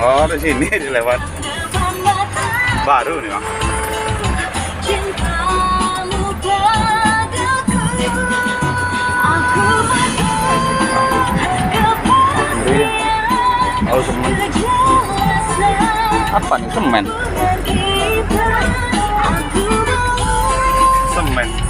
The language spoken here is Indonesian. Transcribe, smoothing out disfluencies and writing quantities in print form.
Oh, di sini dilewat. Baru nih, Bang. Oh, semen. Apa nih semen? Semen.